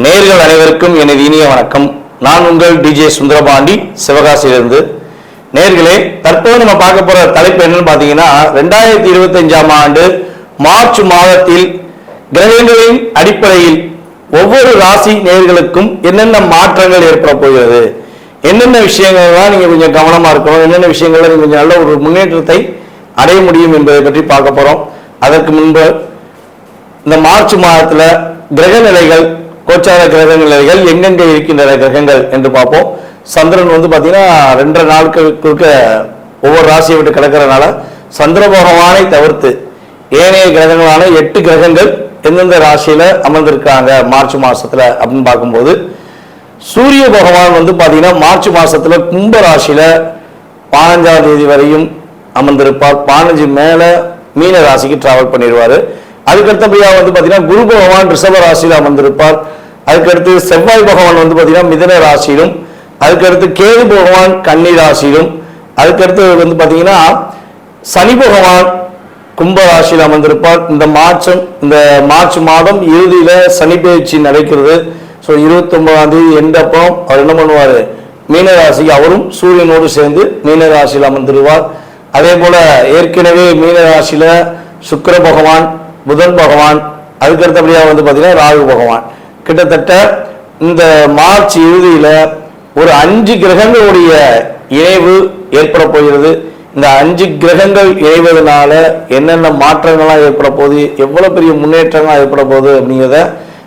நேயர்கள் அனைவருக்கும் எனது இனிய வணக்கம். நான் உங்கள் டிஜே சுந்தரபாண்டி, சிவகாசியிலிருந்து. நேயர்களே, தற்போது நம்ம பார்க்க போற தலைப்பு என்னன்னு பார்த்தீங்கன்னா, 2025ஆம் ஆண்டு மார்ச் மாதத்தில் கிரகங்களின் அடிப்படையில் ஒவ்வொரு ராசி நேயர்களுக்கும் என்னென்ன மாற்றங்கள் ஏற்பட போகிறது, என்னென்ன விஷயங்கள்லாம் நீங்க கொஞ்சம் கவனமா இருக்கணும், என்னென்ன விஷயங்கள்ல நீங்க கொஞ்சம் நல்ல ஒரு முன்னேற்றத்தை அடைய முடியும் என்பதை பற்றி பார்க்க போறோம். அதற்கு முன்பு இந்த மார்ச் மாதத்துல கிரக நிலைகள், கோச்சார கிரக நிலைகள் எங்கெங்க இருக்கின்றன கிரகங்கள் என்று பார்ப்போம். சந்திரன் பாத்தீங்கன்னா 2.5 நாட்களுக்கு ஒவ்வொரு ராசியை விட்டு கிடக்கிறதுனால சந்திர பகவானை தவிர்த்து ஏனைய கிரகங்களான 8 கிரகங்கள் எந்தெந்த ராசியில அமர்ந்திருக்காங்க மார்ச் மாசத்துல அப்படின்னு பார்க்கும்போது, சூரிய பகவான் பாத்தீங்கன்னா மார்ச் மாசத்துல கும்ப ராசியில 15ஆம் தேதி வரையும் அமர்ந்திருப்பார். 15 மேல மீன ராசிக்கு டிராவல் பண்ணிடுவாரு. அதுக்கடுத்தபடியா பாத்தீங்கன்னா குரு பகவான் ரிஷப ராசியில அமர்ந்திருப்பார். அதுக்கடுத்து செவ்வாய் பகவான் பாத்தீங்கன்னா மிதுன ராசியிலும், அதுக்கடுத்து கேது பகவான் கன்னி ராசியிலும், அதுக்கடுத்து பாத்தீங்கன்னா சனி பகவான் கும்ப ராசியில் அமர்ந்திருப்பார். இந்த மார்ச் மாதம் இறுதியில சனி பயிற்சி நடக்கிறது. ஸோ 29ஆம் தேதி எண்டப்போ அவர் என்ன பண்ணுவார், மீன ராசிக்கு அவரும் சூரியனோடு சேர்ந்து மீன ராசியில் அமர்ந்துருவார். அதே போல ஏற்கனவே மீன ராசியில சுக்கிர பகவான், புதன் பகவான், அதுக்கடுத்தபடியா பாத்தீங்கன்னா ராகு பகவான், கிட்டத்தட்ட இந்த மார்ச் இறுதியில ஒரு 5 கிரகங்களுடைய இணைவு ஏற்பட போகிறது. இந்த 5 கிரகங்கள் இணைவதனால என்னென்ன மாற்றங்கள்லாம் ஏற்பட போகுது, எவ்வளவு பெரிய முன்னேற்றங்கள்லாம் ஏற்பட போகுது அப்படிங்கிறத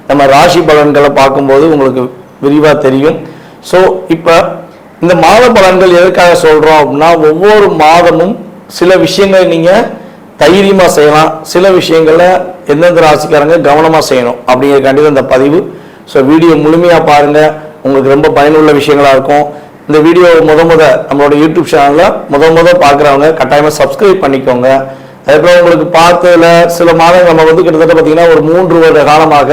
நம்ம ராசி பலன்களை பார்க்கும்போது உங்களுக்கு விரிவா தெரியும். ஸோ இப்ப இந்த மாத பலன்கள் எதற்காக சொல்றோம் அப்படின்னா, ஒவ்வொரு மாதமும் சில விஷயங்களை நீங்க தைரியமா செய்யலாம், சில விஷயங்கள்ல எந்தெந்த ராசிக்காரங்க கவனமா செய்யணும் அப்படிங்கிறதுக்காண்டி இந்த பதிவு. ஸோ வீடியோ முழுமையா பாருங்க, உங்களுக்கு ரொம்ப பயனுள்ள விஷயங்களா இருக்கும். இந்த வீடியோ நம்மளோட யூடியூப் சேனல்ல முத பார்க்குறவங்க கட்டாயமா சப்ஸ்கிரைப் பண்ணிக்கோங்க. அதுக்கப்புறம் உங்களுக்கு பார்த்ததுல சில மாதங்கள் நம்ம கிட்டத்தட்ட பார்த்தீங்கன்னா ஒரு 3 வருட காலமாக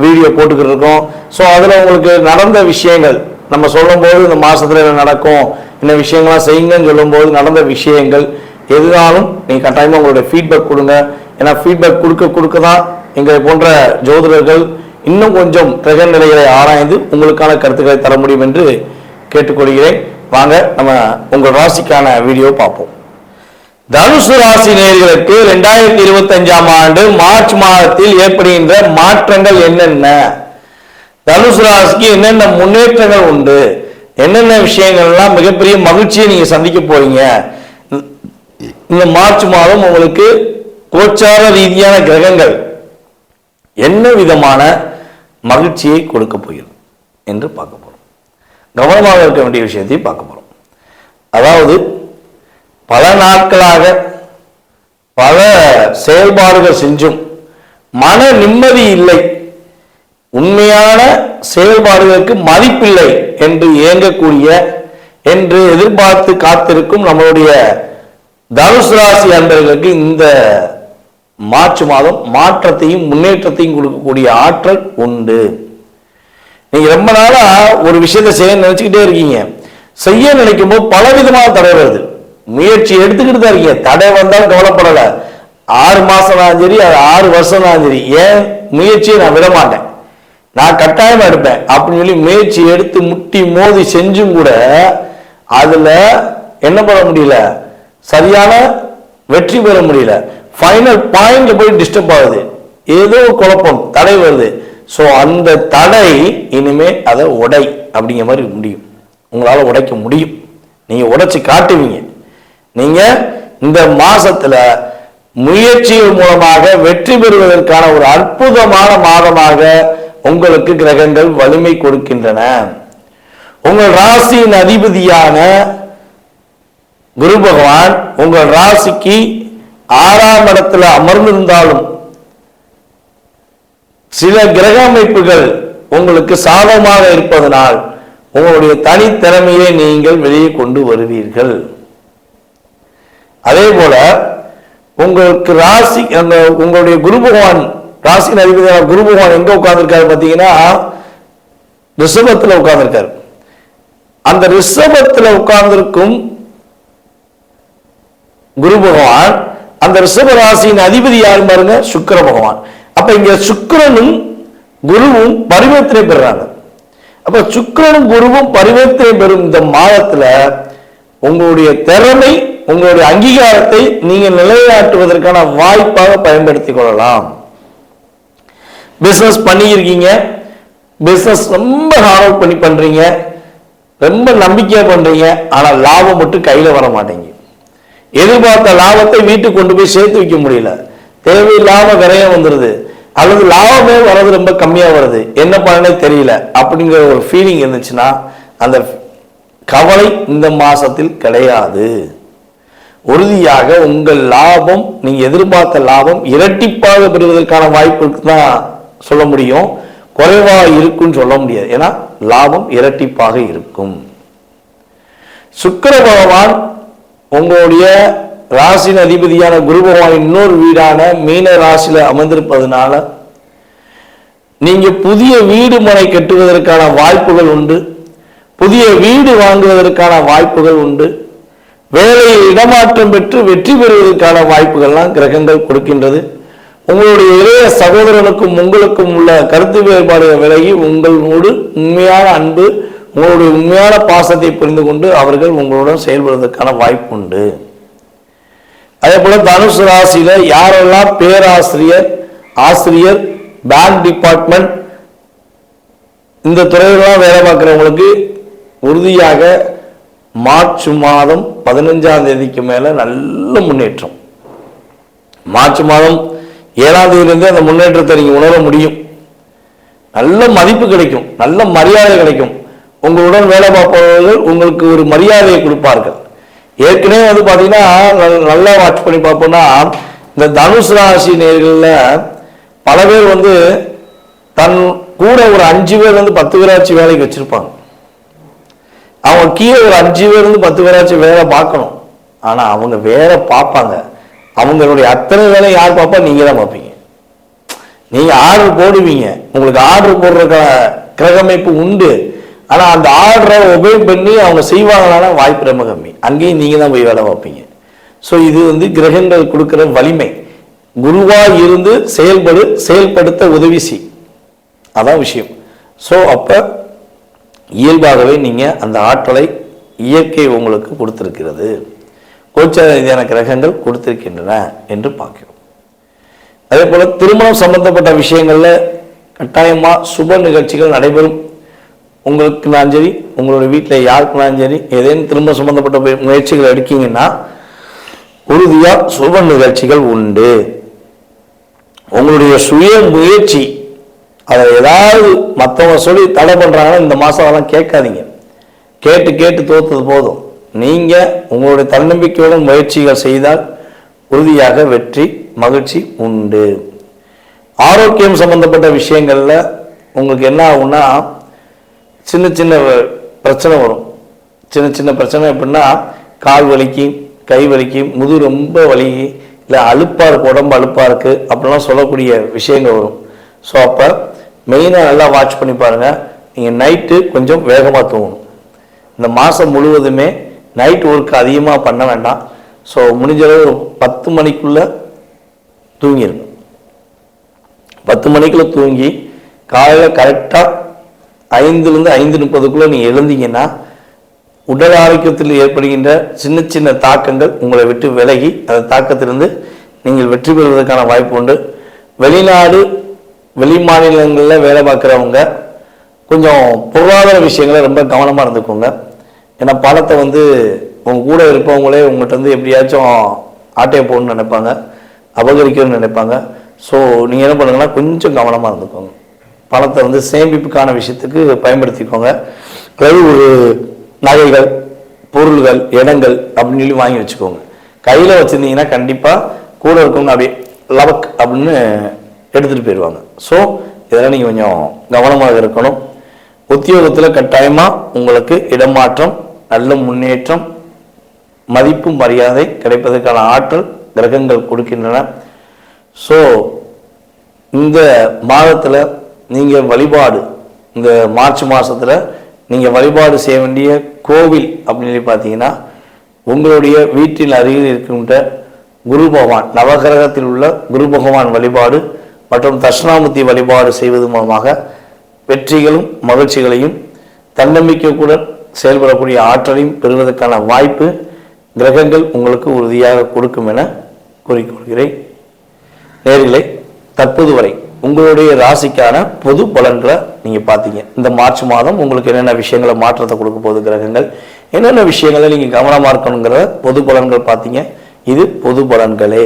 வீடியோ போட்டுக்கிட்டு இருக்கோம். ஸோ அதில் உங்களுக்கு நடந்த விஷயங்கள் நம்ம சொல்லும்போது இந்த மாசத்துல என்ன நடக்கும், என்ன விஷயங்கள்லாம் செய்யுங்கன்னு சொல்லும்போது நடந்த விஷயங்கள் எதுனாலும் நீங்க கட்டாயமா உங்களுடைய ஃபீட்பேக் கொடுங்க. ஏன்னா ஃபீட்பேக் கொடுக்க தான் எங்களை போன்ற ஜோதிடர்கள் இன்னும் கொஞ்சம் கிரக நிலைகளை ஆராய்ந்து உங்களுக்கான கருத்துக்களை தர முடியும் என்று கேட்டுக்கொள்கிறேன். வாங்க நம்ம உங்கள் ராசிக்கான வீடியோ பார்ப்போம். தனுசு ராசி நேயர்களுக்கு 2025ஆம் ஆண்டு மார்ச் மாதத்தில் ஏற்படுகின்ற மாற்றங்கள் என்னென்ன, தனுசு ராசிக்கு என்னென்ன முன்னேற்றங்கள் உண்டு, என்னென்ன விஷயங்கள்லாம் மிகப்பெரிய மகிழ்ச்சியை நீங்க சந்திக்க போறீங்க. இந்த மார்ச் மாதம் உங்களுக்கு கோச்சார ரீதியான கிரகங்கள் என்ன விதமான மகிழ்ச்சியை கொடுக்க போகிறது என்று பார்க்க போறோம். கவனமாக இருக்க வேண்டிய விஷயத்தை பார்க்க போறோம். அதாவது பல நாட்களாக பல செயல்பாடுகள் செஞ்சும் மன நிம்மதி இல்லை, உண்மையான செயல்பாடுகளுக்கு மதிப்பில்லை என்று ஏங்கக்கூடிய என்று எதிர்பார்த்து காத்திருக்கும் நம்மளுடைய தனுசு ராசி அன்பர்களுக்கு இந்த மார்ச் மாதம் மாற்றத்தையும் முன்னேற்றத்தையும் கொடுக்கக்கூடிய ஆற்றல் உண்டு. நீங்க ரொம்ப நாளா ஒரு விஷயத்தை செய்ய நினைச்சுக்கிட்டே இருக்கீங்க, செய்ய நினைக்கும் போது பலவிதமான தடை வருது. முயற்சி எடுத்துக்கிட்டு தான் இருக்கீங்க, தடை வந்தாலும் கவலைப்படல. 6 மாசம் தான் சரி, 6 வருஷம் தான் சரி, ஏன் முயற்சியை நான் விட மாட்டேன், நான் கட்டாயமா எடுப்பேன் அப்படின்னு சொல்லி முயற்சி எடுத்து முட்டி மோதி செஞ்சும் கூட அதுல என்ன பண்ண முடியல, சரியான வெற்றி பெற முடியல. ஃபைனல் பாயிண்ட்ல போய் டிஸ்டர்ப் ஆகுது, ஏதோ குழப்பம், தடை வருது. ஸோ அந்த தடை இனிமே அதை உடை அப்படிங்கிற மாதிரி முடியும், உங்களால உடைக்க முடியும், நீங்க உடைச்சு காட்டுவீங்க. நீங்க இந்த மாசத்துல முயற்சிகள் மூலமாக வெற்றி பெறுவதற்கான ஒரு அற்புதமான மாதமாக உங்களுக்கு கிரகங்கள் வலிமை கொடுக்கின்றன. உங்கள் ராசியின் அதிபதியான குரு பகவான் உங்கள் ராசிக்கு 6ஆம் இடத்துல அமர்ந்திருந்தாலும் சில கிரக அமைப்புகள் உங்களுக்கு சாதகமாக இருப்பதனால் உங்களுடைய தனித்திறமையை நீங்கள் வெளியே கொண்டு வருவீர்கள். அதே போல உங்களுக்கு ராசி உங்களுடைய குரு பகவான், ராசியின் அதிபதியான குரு பகவான் எங்க உட்கார்ந்துருக்காரு பார்த்தீங்கன்னா ரிஷபத்துல உட்கார்ந்துருக்காரு. அந்த ரிஷபத்துல உட்கார்ந்திருக்கும் குரு பகவான் அந்த ரிஷப ராசியின் அதிபதி யாரும் பாருங்க, சுக்கிர பகவான். அப்ப இங்க சுக்கிரனும் குருவும் பரிவர்த்தனை பெறாங்க. அப்ப சுக்கிரனும் குருவும் பரிவர்த்தனை பெறும் இந்த மாதத்துல உங்களுடைய திறமை, உங்களுடைய அங்கீகாரத்தை நீங்க நிலைநாட்டுவதற்கான வாய்ப்பாக பயன்படுத்திக் கொள்ளலாம். பிசினஸ் பண்ணியிருக்கீங்க, பிசினஸ் ரொம்ப ஹார்ட் ஒர்க் பண்ணி பண்றீங்க, ரொம்ப நம்பிக்கையா பண்றீங்க, ஆனா லாபம் மட்டும் கையில வர மாட்டேங்குது. எதிர்பார்த்த லாபத்தை வீட்டுக்கு கொண்டு போய் சேர்த்து வைக்க முடியல, தேவையில்லாம விரயம் வந்துருது, அல்லது லாபமே வர்றது ரொம்ப கம்மியா வருது, என்ன பண்ணனே தெரியல அப்படிங்கிற ஒரு ஃபீலிங் இருந்துச்சுன்னா அந்த கவலை இந்த மாசத்தில் கிடையாது. உறுதியாக உங்கள் லாபம், நீங்க எதிர்பார்த்த லாபம் இரட்டிப்பாக பெறுவதற்கான வாய்ப்பு தான் சொல்ல முடியும், குறைவா இருக்குன்னு சொல்ல முடியாது. ஏன்னா லாபம் இரட்டிப்பாக இருக்கும். சுக்கிர பகவான் உங்களுடைய ராசியின் அதிபதியான குரு பகவான் இன்னொரு வீடான மீன ராசியில அமர்ந்திருப்பதனால நீங்க புதிய வீடு மனை கட்டுவதற்கான வாய்ப்புகள் உண்டு, புதிய வீடு வாங்குவதற்கான வாய்ப்புகள் உண்டு, வேலையில் இடமாற்றம் பெற்று வெற்றி பெறுவதற்கான வாய்ப்புகள்லாம் கிரகங்கள் கொடுக்கின்றது. உங்களுடைய இளைய சகோதரனுக்கும் உங்களுக்கும் உள்ள கருத்து வேறுபாடுகள் விலகி உங்களோடு உண்மையான அன்பு, உங்களுடைய உண்மையான பாசத்தை புரிந்து கொண்டு அவர்கள் உங்களுடன் செயல்படுவதற்கான வாய்ப்பு உண்டு. அதே போல தனுசு ராசியில யாரெல்லாம் பேராசிரியர், ஆசிரியர், பேங்க் டிபார்ட்மெண்ட் இந்த துறையெல்லாம் வேலை பார்க்கிறவங்களுக்கு உறுதியாக மார்ச் மாதம் 15ஆம் தேதிக்கு மேல நல்ல முன்னேற்றம். மார்ச் மாதம் 7ஆம் தேதியிலிருந்து அந்த முன்னேற்றத்தை நீங்க உணர முடியும். நல்ல மதிப்பு கிடைக்கும், நல்ல மரியாதை கிடைக்கும். உங்களுடன் வேலை பார்ப்பவர்கள் உங்களுக்கு ஒரு மரியாதையை கொடுப்பார்கள். ஏற்கனவே பாத்தீங்கன்னா நல்லா வாட்ச் பண்ணி பார்ப்போம்னா இந்த தனுசு ராசி நேர்கள்ல பல பேர் தன் கூட ஒரு 5 பேர் 10 பேராச்சும் வேலைக்கு வச்சிருப்பாங்க. அவங்க கீழே ஒரு 5 பேர் 10 பேராச்சும் வேலை பார்க்கணும். ஆனா அவங்க வேலை பார்ப்பாங்க, அவங்களுடைய அத்தனை வேலை யார் பார்ப்பா? நீங்க தான் பார்ப்பீங்க. நீங்க ஆர்டர் போடுவீங்க, உங்களுக்கு ஆர்டர் போடுற கிரகமைப்பு உண்டு. ஆனா அந்த ஆர்டரை ஒபே பண்ணி அவங்க செய்வாங்களான வாய்ப்பு ரொம்ப கம்மி. அங்கேயும் நீங்க தான் போய் வேலை பார்ப்பீங்க. ஸோ இது கிரகங்கள் கொடுக்கிற வலிமை. குருவா இருந்து செயல்படுத்த உதவி செய், அதான் விஷயம். ஸோ அப்ப இயல்பாகவே நீங்க அந்த ஆற்றலை இயற்கை உங்களுக்கு கொடுத்திருக்கிறது, கோச்சார ரீதியான கிரகங்கள் கொடுத்திருக்கின்றன என்று பார்க்கிறோம். அதே போல திருமணம் சம்பந்தப்பட்ட விஷயங்கள்ல கட்டாயமா சுப நிகழ்ச்சிகள் நடைபெறும். உங்களுக்குனாலும் சரி, உங்களுடைய வீட்டில் யாருக்குனாலும் சரி, ஏதேனும் திருமணம் சம்பந்தப்பட்ட முயற்சிகள் எடுக்கீங்கன்னா உறுதியா சுப நிகழ்ச்சிகள் உண்டு. உங்களுடைய சுய முயற்சி, அதை ஏதாவது மற்றவங்க சொல்லி தடை பண்றாங்கன்னா இந்த மாசம் அதெல்லாம் கேட்காதீங்க. கேட்டு கேட்டு தோத்தது போதும். நீங்க உங்களுடைய தன்னம்பிக்கையுடன் முயற்சிகள் செய்தால் உறுதியாக வெற்றி, மகிழ்ச்சி உண்டு. ஆரோக்கியம் சம்பந்தப்பட்ட விஷயங்கள்ல உங்களுக்கு என்ன ஆகும்னா சின்ன சின்ன பிரச்சனை வரும். சின்ன சின்ன பிரச்சனை எப்படின்னா கால் வலிக்கு, கை வலிக்கு, முது ரொம்ப வலி, இல்லை அலுப்பா இருக்கு, உடம்பு அலுப்பா இருக்கு அப்படிலாம் சொல்லக்கூடிய விஷயங்கள் வரும். ஸோ அப்போ மெயினாக நல்லா வாட்ச் பண்ணி பாருங்க. நீங்கள் நைட்டு கொஞ்சம் வேகமாக தூங்கணும். இந்த மாதம் முழுவதுமே நைட் ஒர்க் அதிகமாக பண்ண வேண்டாம். ஸோ முடிஞ்சளவு 10 மணிக்குள்ள தூங்கிடுங்க. 10 மணிக்குள்ள தூங்கி காலையில் கரெக்டாக 5லிருந்து 5:30க்குள்ள நீங்கள் எழுந்தீங்கன்னா உடல் ஆரோக்கியத்தில் ஏற்படுகின்ற சின்ன சின்ன தாக்கங்கள் உங்களை விட்டு விலகி அந்த தாக்கத்திலிருந்து நீங்கள் வெற்றி பெறுவதற்கான வாய்ப்பு உண்டு. வெளிநாடு, வெளி மாநிலங்களில் வேலை பார்க்குறவங்க கொஞ்சம் பொருளாதார விஷயங்களை ரொம்ப கவனமாக இருந்துக்கோங்க. ஏன்னா பணத்தை உங்க கூட இருப்பவங்களே உங்கள்கிட்ட எப்படியாச்சும் ஆட்டையை போடணும்னு நினைப்பாங்க, அபகரிக்கணும்னு நினைப்பாங்க. ஸோ நீங்கள் என்ன பண்ணுங்கன்னா கொஞ்சம் கவனமாக இருந்துக்கோங்க. பணத்தை சேமிப்புக்கான விஷயத்துக்கு பயன்படுத்திக்கோங்க. அதாவது ஒரு நகைகள், பொருள்கள், இடங்கள் அப்படின்னு சொல்லி வாங்கி வச்சுக்கோங்க. கையில் வச்சுருந்தீங்கன்னா கண்டிப்பாக கூட இருக்கவங்க அப்படியே லவக் அப்படின்னு எடுத்துகிட்டு போயிடுவாங்க. ஸோ இதெல்லாம் நீங்கள் கொஞ்சம் கவனமாக இருக்கணும். உத்தியோகத்தில் கட்டாயமாக உங்களுக்கு இடமாற்றம், நல்ல முன்னேற்றம், மதிப்பு, மரியாதை கிடைப்பதற்கான ஆற்றல் கிரகங்கள் கொடுக்கின்றன. ஸோ இந்த மாதத்தில் நீங்கள் வழிபாடு, இந்த மார்ச் மாதத்தில் நீங்கள் வழிபாடு செய்ய வேண்டிய கோவில் அப்படின்னு சொல்லி பார்த்தீங்கன்னா உங்களுடைய வீட்டில் அருகில் இருக்கின்ற குரு பகவான், நவகிரகத்தில் உள்ள குரு பகவான் வழிபாடு மற்றும் தட்சிணாமூர்த்தி வழிபாடு செய்வது மூலமாக வெற்றிகளும் மகிழ்ச்சிகளையும் தன்னம்பிக்கையுடன் செயல்படக்கூடிய ஆற்றலையும் பெறுவதற்கான வாய்ப்பு கிரகங்கள் உங்களுக்கு உறுதியாக கொடுக்கும் என கூறிக்கொள்கிறேன். நேயர்களே, தற்போது வரை உங்களுடைய ராசிக்கான பொது பலன்களை நீங்க பார்த்தீங்க. இந்த மார்ச் மாதம் உங்களுக்கு என்னென்ன விஷயங்களை மாற்றத்தை கொடுக்க போகுது கிரகங்கள், என்னென்ன விஷயங்களை நீங்க கவனமா இருக்கணுங்கிற பொது பலன்கள் பார்த்தீங்க. இது பொது பலன்களே.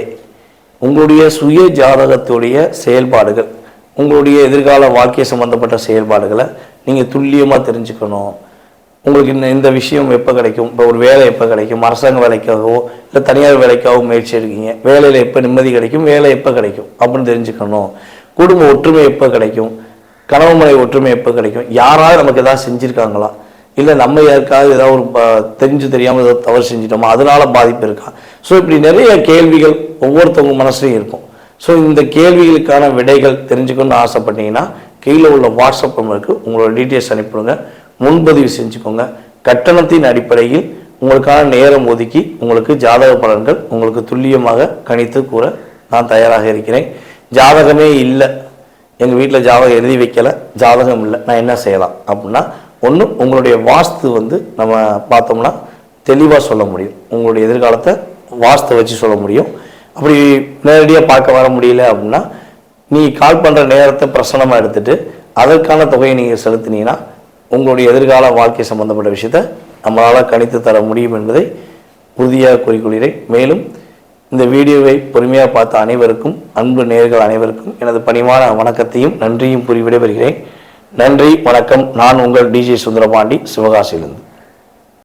உங்களுடைய சுய ஜாதகத்துடைய செயல்பாடுகள், உங்களுடைய எதிர்கால வாழ்க்கை சம்பந்தப்பட்ட செயல்பாடுகளை நீங்க துல்லியமா தெரிஞ்சுக்கணும். உங்களுக்கு இந்த விஷயம் எப்போ கிடைக்கும், இப்போ ஒரு வேலை எப்போ கிடைக்கும், அரசாங்க வேலைக்காகவோ இல்லை தனியார் வேலைக்காகவோ முயற்சி எடுக்கீங்க, வேலையில் எப்போ நிம்மதி கிடைக்கும், வேலை எப்போ கிடைக்கும் அப்படின்னு தெரிஞ்சுக்கணும். குடும்ப ஒற்றுமை எப்போ கிடைக்கும், கணவன் மனைவி ஒற்றுமை எப்போ கிடைக்கும், யாராவது நமக்கு ஏதாவது செஞ்சுருக்காங்களா, இல்லை நம்ம யாருக்காவது ஏதாவது ஒரு தெரிஞ்சு தெரியாமல் ஏதாவது தவறு செஞ்சிட்டோமா, அதனால பாதிப்பு இருக்கா. ஸோ இப்படி நிறைய கேள்விகள் ஒவ்வொருத்தவங்க மனசுலையும் இருக்கும். ஸோ இந்த கேள்விகளுக்கான விடைகள் தெரிஞ்சுக்கணும்னு ஆசைப்பட்டீங்கன்னா கீழே உள்ள வாட்ஸ்அப் நம்பருக்கு உங்களோட டீட்டெயில்ஸ் அனுப்பிடுங்க, முன்பதிவு செஞ்சுக்கோங்க. கட்டணத்தின் அடிப்படையில் உங்களுக்கான நேரம் ஒதுக்கி உங்களுக்கு ஜாதக பலன்கள் உங்களுக்கு துல்லியமாக கணித்து கூற நான் தயாராக இருக்கிறேன். ஜாதகமே இல்லை, எங்கள் வீட்டில் ஜாதகம் எழுதி வைக்கலை, ஜாதகம் இல்லை, நான் என்ன செய்யலாம் அப்படின்னா, ஒன்று உங்களுடைய வாஸ்து நம்ம பார்த்தோம்னா தெளிவாக சொல்ல முடியும். உங்களுடைய எதிர்காலத்தை வாஸ்து வச்சு சொல்ல முடியும். அப்படி நேரடியாக பார்க்க வர முடியல அப்படின்னா நீ கால் பண்ணுற நேரத்தை பிரசனமாக எடுத்துட்டு அதற்கான தொகையை நீங்கள் செலுத்தினீங்கன்னா உங்களுடைய எதிர்கால வாழ்க்கை சம்பந்தப்பட்ட விஷயத்தை நம்மளால் கணித்து தர முடியும் என்பதை உறுதியாக கூறிக்கொள்கிறேன். மேலும் இந்த வீடியோவை பொறுமையாக பார்த்த அனைவருக்கும், அன்பு நேயர்கள் அனைவருக்கும் எனது பணிவான வணக்கத்தையும் நன்றியும் கூறி விடைபெறுகிறேன். நன்றி, வணக்கம். நான் உங்கள் டிஜே சுந்தரபாண்டி, சிவகாசியிலிருந்து.